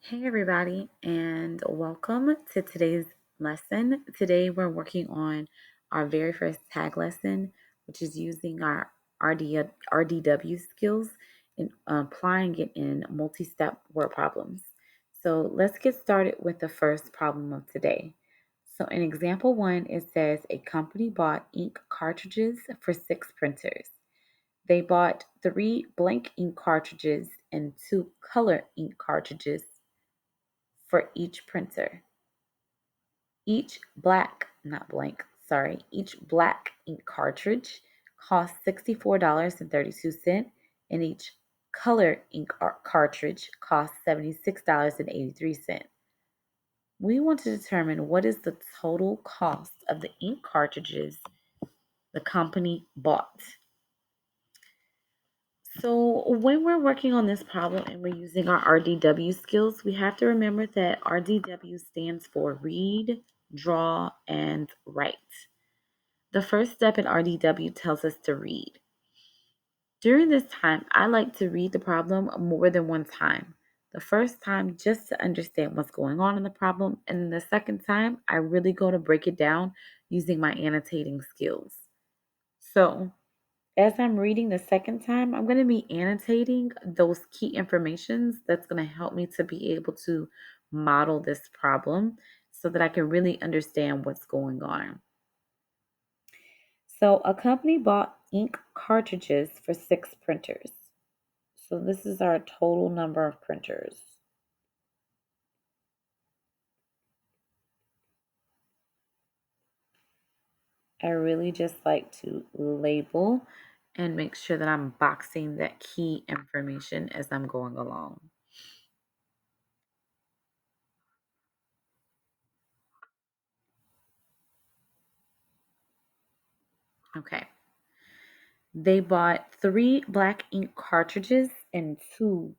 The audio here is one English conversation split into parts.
Hey everybody, and welcome to today's lesson. Today we're working on our very first tag lesson, which is using our RDW skills and applying it in multi-step word problems. So let's get started with the first problem of today. So in example one, it says a company bought ink cartridges for 6 printers. They bought 3 blank ink cartridges and 2 color ink cartridges for each printer. Each black, not blank, sorry, each black ink cartridge costs $64.32, and each color ink cartridge costs $76.83. We want to determine what is the total cost of the ink cartridges the company bought. So when we're working on this problem and we're using our RDW skills, we have to remember that RDW stands for read, draw, and write. The first step in RDW tells us to read. During this time, I like to read the problem more than one time. The first time just to understand what's going on in the problem, and then the second time, I really go to break it down using my annotating skills. So as I'm reading the second time, I'm going to be annotating those key informations that's going to help me to be able to model this problem so that I can really understand what's going on. So a company bought ink cartridges for 6 printers. So this is our total number of printers. I really just like to label and make sure that I'm boxing that key information as I'm going along. Okay. They bought 3 black ink cartridges and 2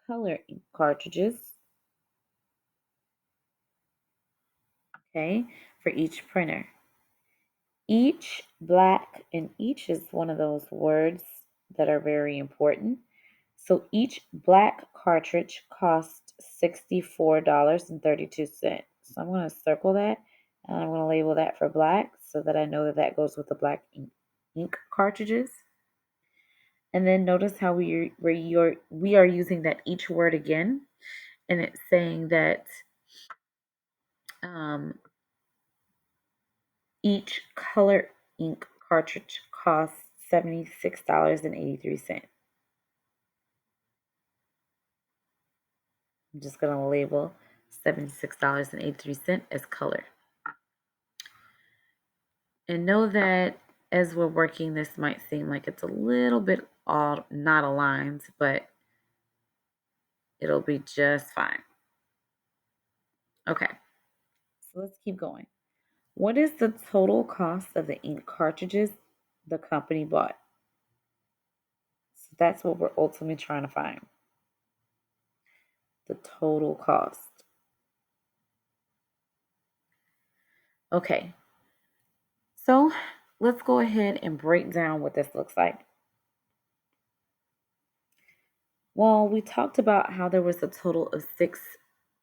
color ink cartridges, okay, for each printer. Each black, and each is one of those words that are very important. So each black cartridge cost $64.32. So I'm going to circle that and I'm going to label that for black so that I know that that goes with the black ink cartridges. And then notice how we are using that each word again, and it's saying that um, each color ink cartridge costs $76.83. I'm just going to label $76.83 as color. And know that as we're working, this might seem like it's a little bit all not aligned, but it'll be just fine. Okay, so let's keep going. What is the total cost of the ink cartridges the company bought? So that's what we're ultimately trying to find. The total cost. Okay, so let's go ahead and break down what this looks like. Well, we talked about how there was a total of 6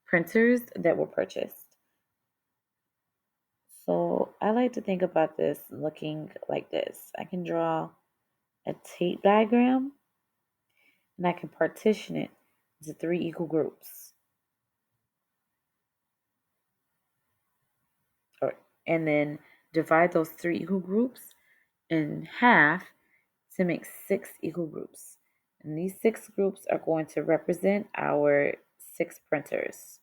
printers that were purchased. So I like to think about this looking like this. I can draw a tape diagram and I can partition it into 3 equal groups. And then divide those 3 equal groups in half to make 6 equal groups. And these 6 groups are going to represent our 6 printers.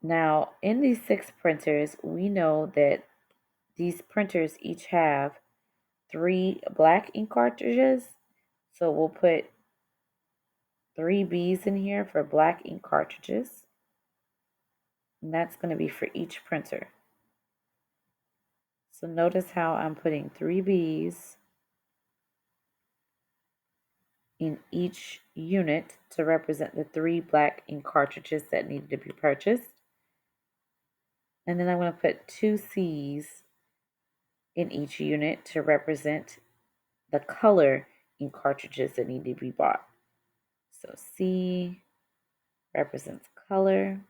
Now, in these 6 printers, we know that these printers each have 3 black ink cartridges. So we'll put 3 B's in here for black ink cartridges. And that's going to be for each printer. So notice how I'm putting 3 B's in each unit to represent the 3 black ink cartridges that needed to be purchased. And then I'm going to put 2 C's in each unit to represent the color ink cartridges that need to be bought. So C represents color.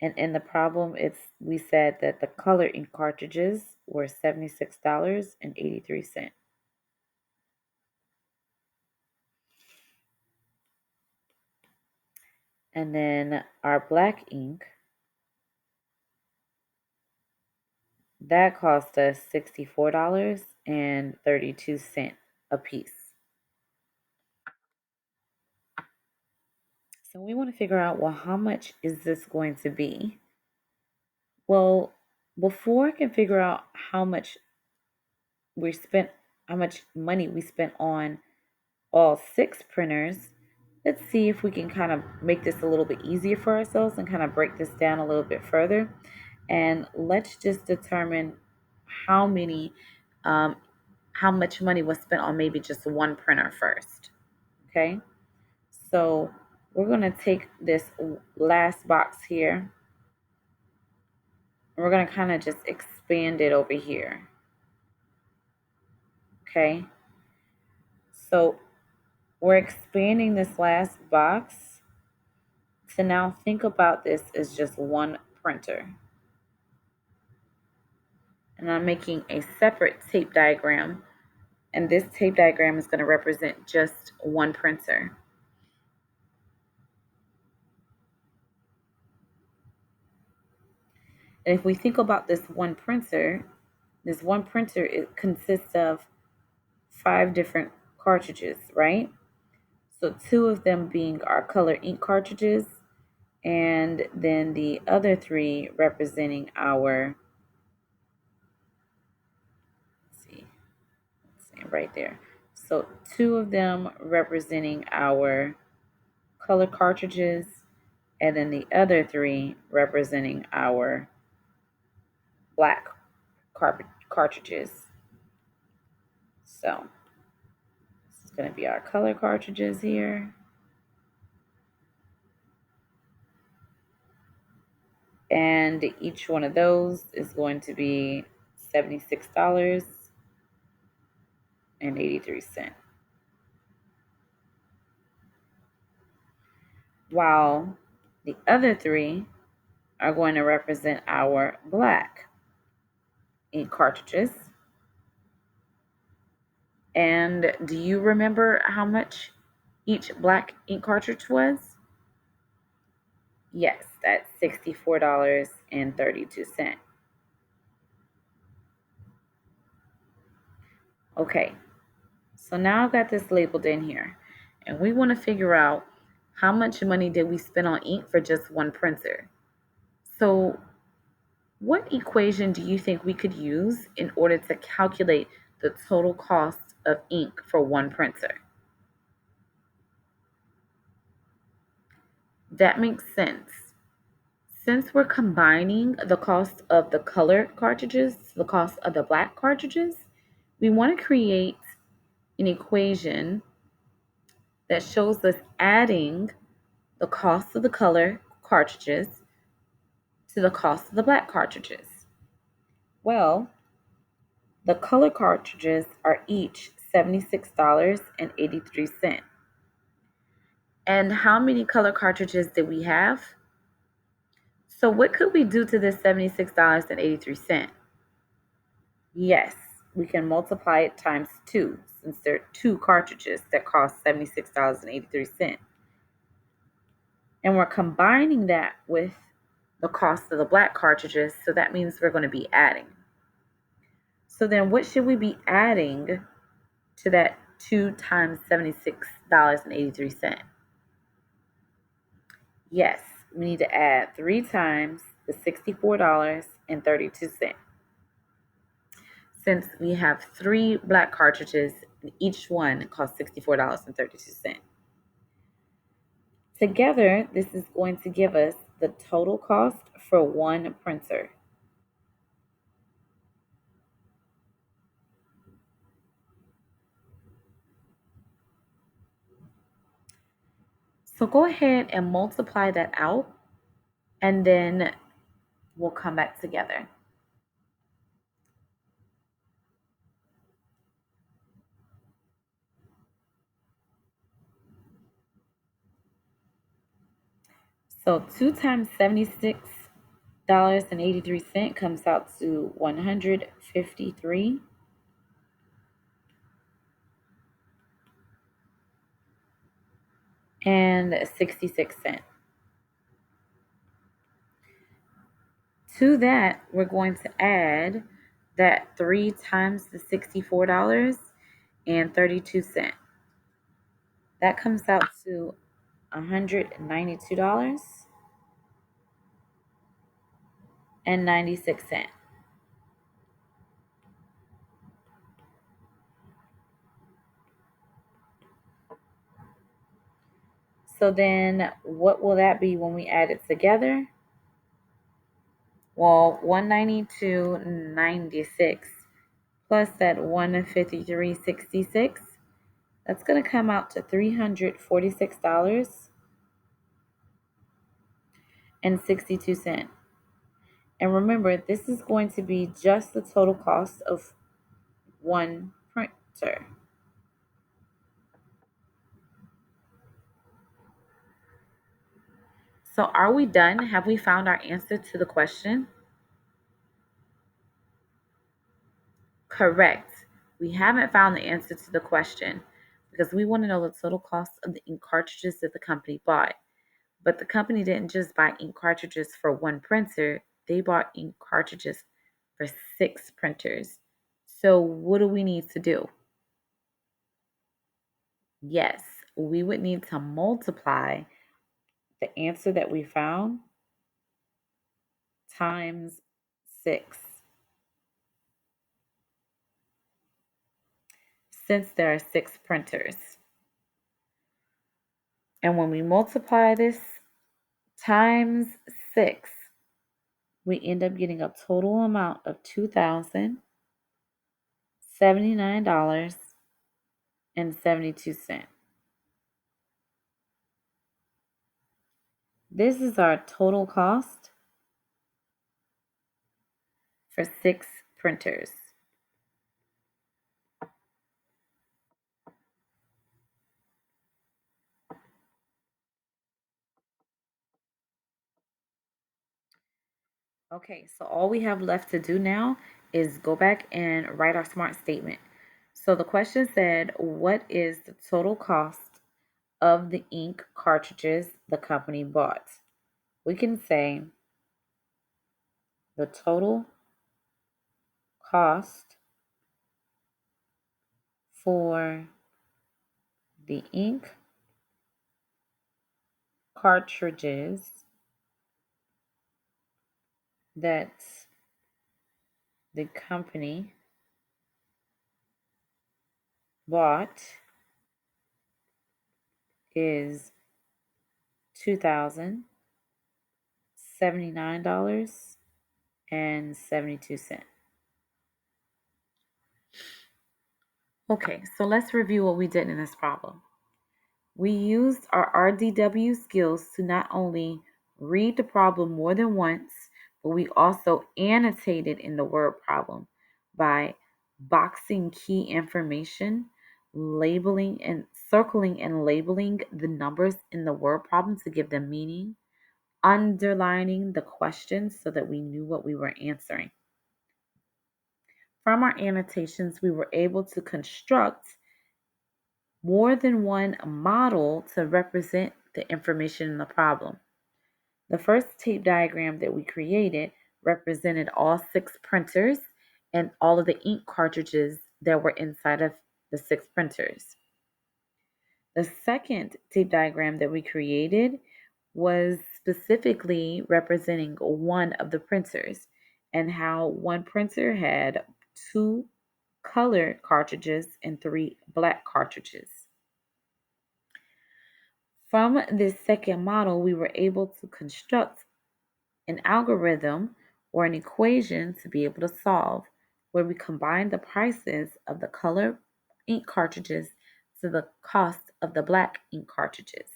And in the problem, we said that the color ink cartridges were $76.83. And then our black ink, that cost us $64.32 a piece. So we want to figure out, well, how much is this going to be? Well, before I can figure out how much money we spent on all 6 printers, let's see if we can kind of make this a little bit easier for ourselves and kind of break this down a little bit further. And let's just determine how many, how much money was spent on maybe just one printer first. Okay, so we're going to take this last box here and we're going to kind of just expand it over here. Okay, so we're expanding this last box to now think about this as just one printer. And I'm making a separate tape diagram, and this tape diagram is going to represent just one printer. And if we think about this one printer, it consists of 5 different cartridges, right? So 2 of them being our color ink cartridges, and then the other 3 representing our, let's see right there. So 2 of them representing our color cartridges, and then the other 3 representing our black cartridges. So this is going to be our color cartridges here. And each one of those is going to be $76.83. While the other 3 are going to represent our black ink cartridges. And do you remember how much each black ink cartridge was? Yes, that's $64.32. Okay, so now I've got this labeled in here, and we want to figure out how much money did we spend on ink for just one printer. So what equation do you think we could use in order to calculate the total cost of ink for one printer? That makes sense. Since we're combining the cost of the color cartridges to the cost of the black cartridges, we want to create an equation that shows us adding the cost of the color cartridges to the cost of the black cartridges. Well, the color cartridges are each $76.83. And how many color cartridges did we have? So what could we do to this $76.83? Yes, we can multiply it times 2, since there are 2 cartridges that cost $76.83. And we're combining that with the cost of the black cartridges, so that means we're going to be adding. So then what should we be adding to that 2 times $76.83? Yes, we need to add 3 times the $64.32. Since we have 3 black cartridges and each one costs $64.32. Together, this is going to give us the total cost for one printer. So go ahead and multiply that out, and then will come back together. So 2 times $76.83 comes out to 153 and 66 cents. To that, we're going to add that 3 times the $64.32. That comes out to $192.96. So then what will that be when we add it together? Well, 192.96 plus that 153.66, that's going to come out to $346.62. And remember, this is going to be just the total cost of one printer. So are we done? Have we found our answer to the question? Correct. We haven't found the answer to the question because we want to know the total cost of the ink cartridges that the company bought. But the company didn't just buy ink cartridges for one printer, they bought ink cartridges for 6 printers. So what do we need to do? Yes, we would need to multiply the answer that we found times 6. Since there are 6 printers. And when we multiply this times 6, we end up getting a total amount of $2,079.72. This is our total cost for 6 printers. Okay, so all we have left to do now is go back and write our SMART statement. So the question said, what is the total cost of the ink cartridges the company bought? We can say the total cost for the ink cartridges that the company bought is $2,079.72. Okay, so let's review what we did in this problem. We used our RDW skills to not only read the problem more than once, but we also annotated in the word problem by boxing key information, labeling and circling and labeling the numbers in the word problem to give them meaning, underlining the questions so that we knew what we were answering. From our annotations, we were able to construct more than one model to represent the information in the problem. The first tape diagram that we created represented all 6 printers and all of the ink cartridges that were inside of the 6 printers. The second tape diagram that we created was specifically representing one of the printers and how one printer had 2 color cartridges and 3 black cartridges. From this second model, we were able to construct an algorithm or an equation to be able to solve, where we combine the prices of the color ink cartridges to the cost of the black ink cartridges.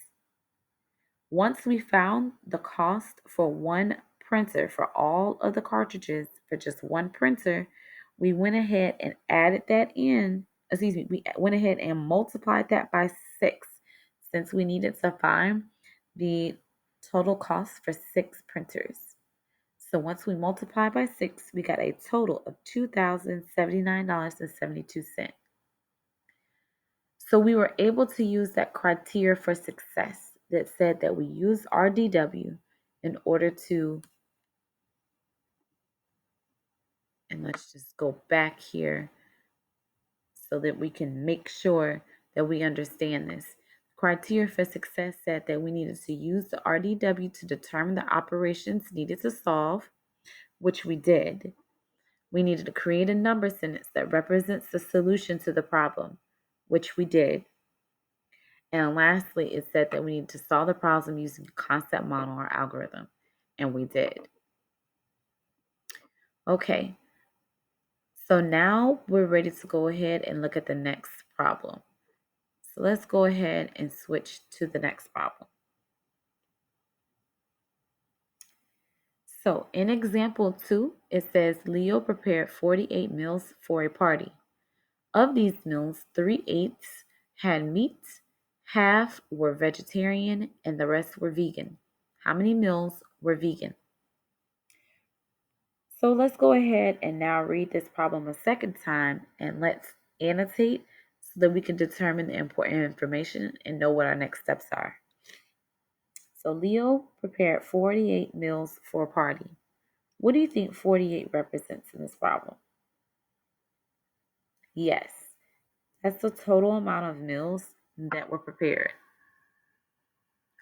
Once we found the cost for one printer for all of the cartridges for just one printer, we went ahead and added that in. Excuse me, we went ahead and multiplied that by 6 since we needed to find the total cost for 6 printers. So once we multiply by 6, we got a total of $2,079.72. So we were able to use that criteria for success that said that we use RDW in order to, and let's just go back here so that we can make sure that we understand this. Criteria for success said that we needed to use the RDW to determine the operations needed to solve, which we did. We needed to create a number sentence that represents the solution to the problem, which we did. And lastly, it said that we need to solve the problem using a concept model or algorithm, and we did. Okay, so now we're ready to go ahead and look at the next problem. So let's go ahead and switch to the next problem. So in example 2, it says Leo prepared 48 meals for a party. Of these meals, 3/8 had meat, half were vegetarian, and the rest were vegan. How many meals were vegan? So let's go ahead and now read this problem a second time and let's annotate so that we can determine the important information and know what our next steps are. So Leo prepared 48 meals for a party. What do you think 48 represents in this problem? Yes, that's the total amount of meals that were prepared.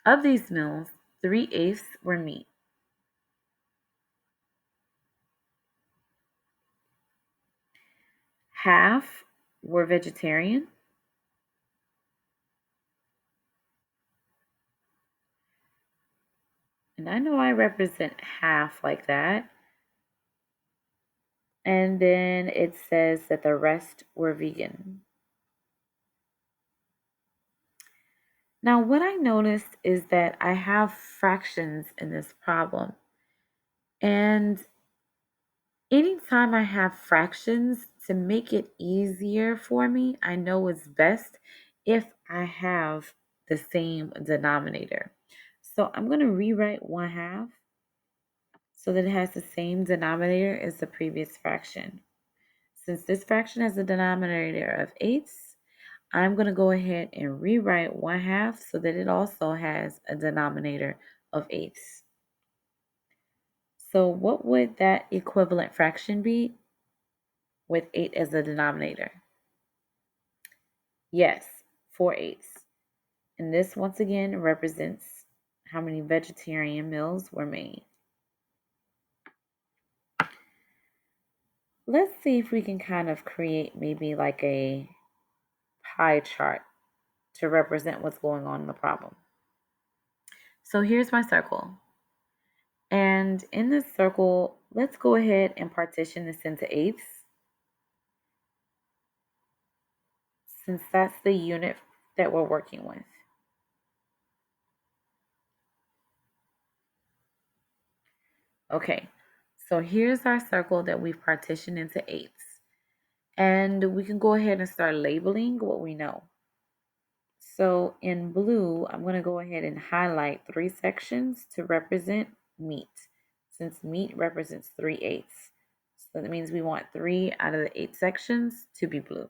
Of these meals, 3/8 were meat. Half were vegetarian. And I know I represent half like that. And then it says that the rest were vegan. Now, what I noticed is that I have fractions in this problem. And anytime I have fractions, to make it easier for me, I know it's best if I have the same denominator. So I'm going to rewrite 1/2 so that it has the same denominator as the previous fraction. Since this fraction has a denominator of 8s, I'm going to go ahead and rewrite 1/2 so that it also has a denominator of 8s. So what would that equivalent fraction be with 8 as the denominator? Yes, 4/8. And this once again represents how many vegetarian meals were made. Let's see if we can kind of create maybe like a pie chart to represent what's going on in the problem. So here's my circle. And in this circle, let's go ahead and partition this into 8ths, since that's the unit that we're working with. Okay, so here's our circle that we've partitioned into 8ths. And we can go ahead and start labeling what we know. So in blue, I'm going to go ahead and highlight 3 sections to represent meat, since meat represents 3/8. So that means we want 3 out of the 8 sections to be blue.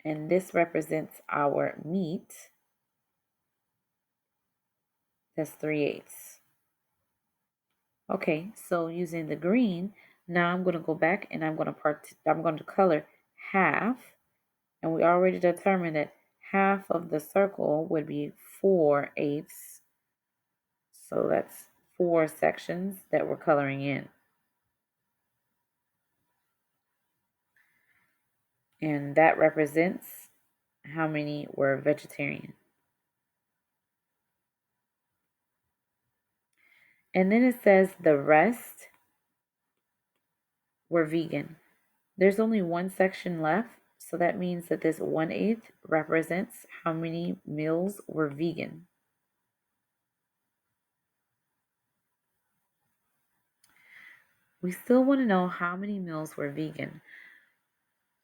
And this represents our meat. That's 3/8. Okay, so using the green, now I'm going to go back and I'm going to color half, and we already determined that half of the circle would be 4/8. So that's 4 sections that we're coloring in. And that represents how many were vegetarian. And then it says the rest were vegan. There's only 1 section left, so that means that this 1/8 represents how many meals were vegan. we still want to know how many meals were vegan.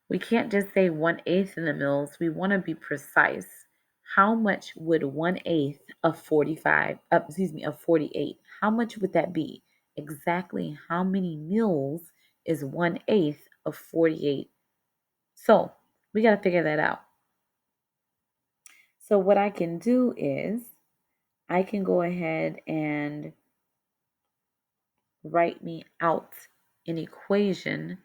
We can't just say 1/8 of the meals. We want to be precise. How much would 1/8 of 48? How much would that be? Exactly how many meals is 1/8 of 48? So we got to figure that out. So what I can do is I can go ahead and write me out an equation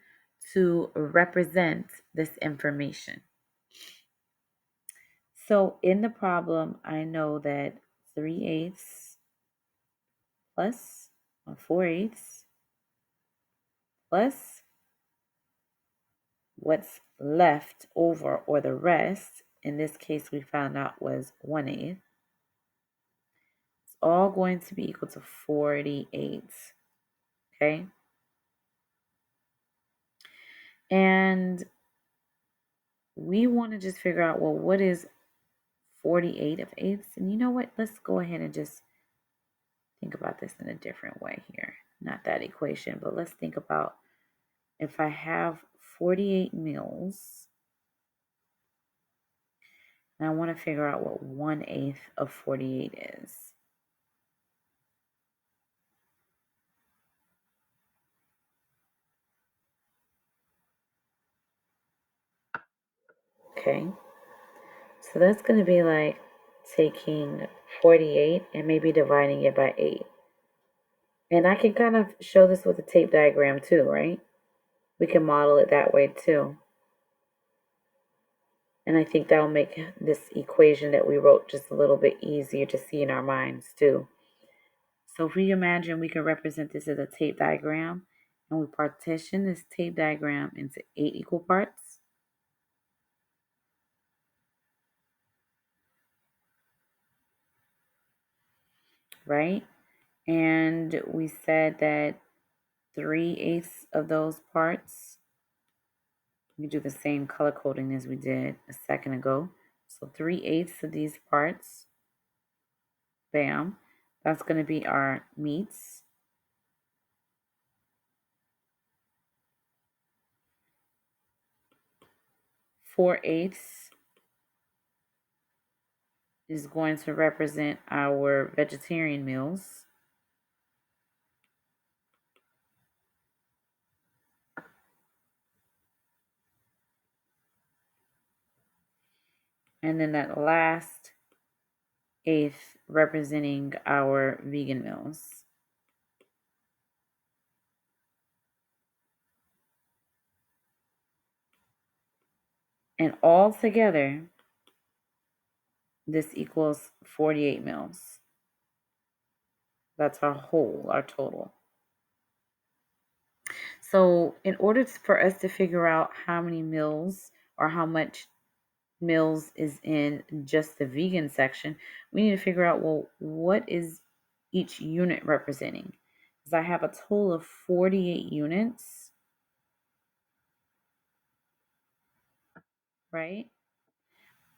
to represent this information. So in the problem, I know that 3/8 plus 4/8 plus what's left over, or the rest, in this case we found out was 1/8. It's all going to be equal to 48. Okay. And we want to just figure out, well, what is 48 of eighths? And you know what? Let's go ahead and just think about this in a different way here. Not that equation, but let's think about if I have 48 meals and I want to figure out what 1/8 of 48 is. Okay. So that's going to be like taking 48 and maybe dividing it by 8. And I can kind of show this with a tape diagram too, right? We can model it that way too. And I think that'll make this equation that we wrote just a little bit easier to see in our minds too. So if we imagine we can represent this as a tape diagram, and we partition this tape diagram into 8 equal parts. Right? And we said that 3/8 of those parts, we do the same color coding as we did a second ago. So 3/8 of these parts, bam, that's going to be our meats. 4/8 is going to represent our vegetarian meals. And then that last eighth representing our vegan meals. And all together, this equals 48 meals. That's our whole, our total. So in order for us to figure out how many meals or how much meals is in just the vegan section, we need to figure out, well, what is each unit representing? Because I have a total of 48 units, right?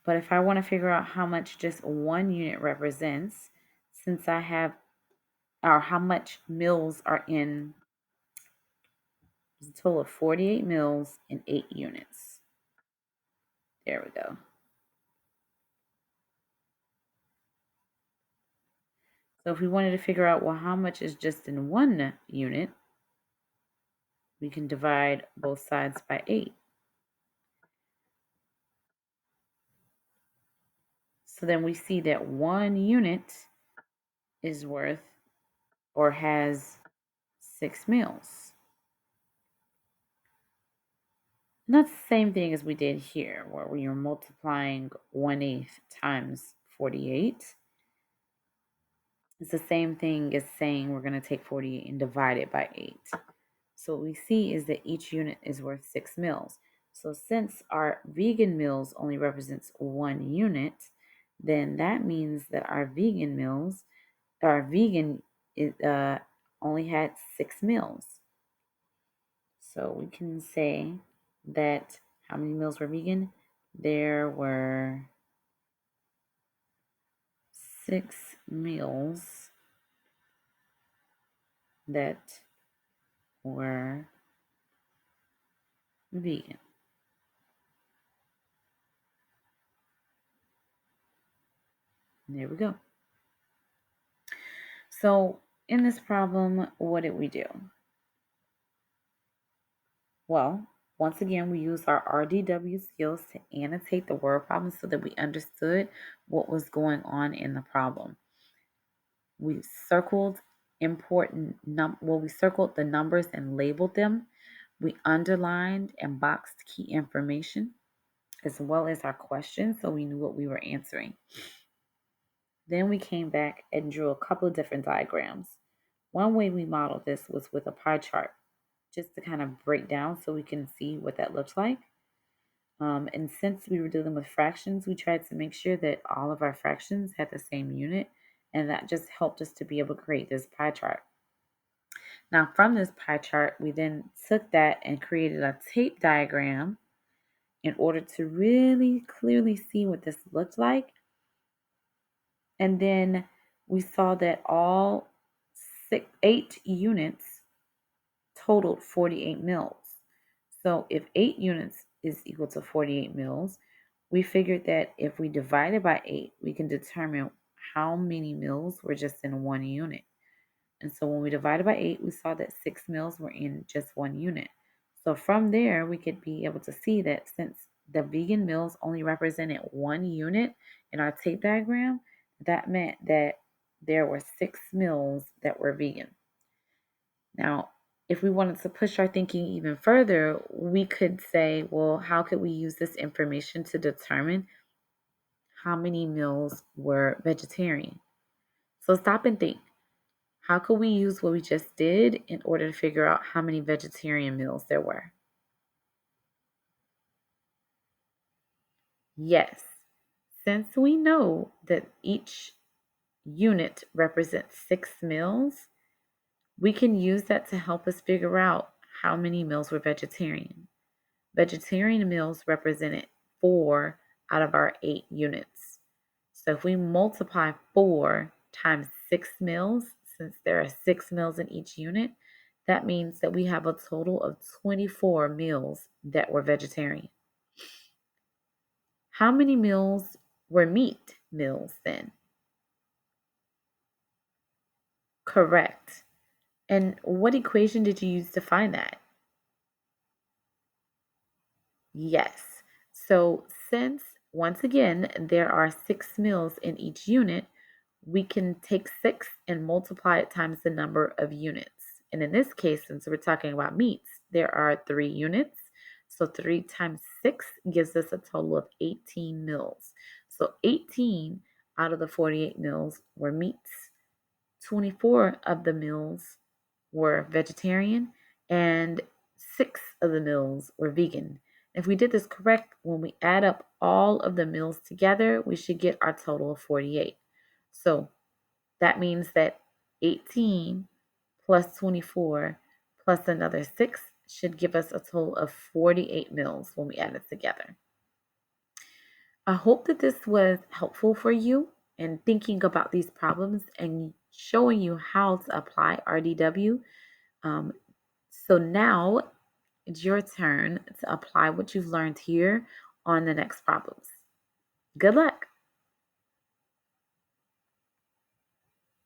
But if I want to figure out how much just one unit represents, since I have, or how much meals are in, there's a total of 48 meals in 8 units. There we go. So if we wanted to figure out, well, how much is just in one unit, we can divide both sides by 8. So then we see that 1 unit is worth or has 6 meals. And that's the same thing as we did here, where we are multiplying 1/8 times 48. It's the same thing as saying we're going to take 48 and divide it by 8. So what we see is that each unit is worth 6 meals. So since our vegan meals only represents 1 unit, then that means that our vegan only had 6 meals. So we can say that how many meals were vegan? There were 6 meals that were vegan. And there we go. So in this problem, what did we do? Well, once again, we used our RDW skills to annotate the word problem so that we understood what was going on in the problem. We circled we circled the numbers and labeled them. We underlined and boxed key information as well as our questions so we knew what we were answering. Then we came back and drew a couple of different diagrams. One way we modeled this was with a pie chart, just to kind of break down so we can see what that looks like. And since we were dealing with fractions, we tried to make sure that all of our fractions had the same unit, and that just helped us to be able to create this pie chart. Now, from this pie chart, we then took that and created a tape diagram in order to really clearly see what this looked like. And then we saw that all 8 units totaled 48 mils. So if 8 units is equal to 48 mils, we figured that if we divide it by 8, we can determine how many mils were just in one unit. And so when we divided by 8, we saw that 6 mils were in just one unit. So from there, we could be able to see that since the vegan mils only represented one unit in our tape diagram, that meant that there were 6 mils that were vegan. Now, if we wanted to push our thinking even further, we could say, well, how could we use this information to determine how many meals were vegetarian? So stop and think. How could we use what we just did in order to figure out how many vegetarian meals there were? Yes, since we know that each unit represents 6 meals, we can use that to help us figure out how many meals were vegetarian. Vegetarian meals represented 4 out of our 8 units. So if we multiply 4 times 6 meals, since there are 6 meals in each unit, that means that we have a total of 24 meals that were vegetarian. How many meals were meat meals then? Correct. And what equation did you use to find that? Yes. So since, once again, there are 6 meals in each unit, we can take 6 and multiply it times the number of units. And in this case, since we're talking about meats, there are 3 units. So 3 times 6 gives us a total of 18 meals. So 18 out of the 48 meals were meats. 24 of the meals were vegetarian, and 6 of the meals were vegan. If we did this correct, when we add up all of the meals together, we should get our total of 48. So that means that 18 plus 24 plus another 6 should give us a total of 48 meals when we add it together. I hope that this was helpful for you in thinking about these problems and showing you how to apply RDW. So now it's your turn to apply what you've learned here on the next problems. Good luck.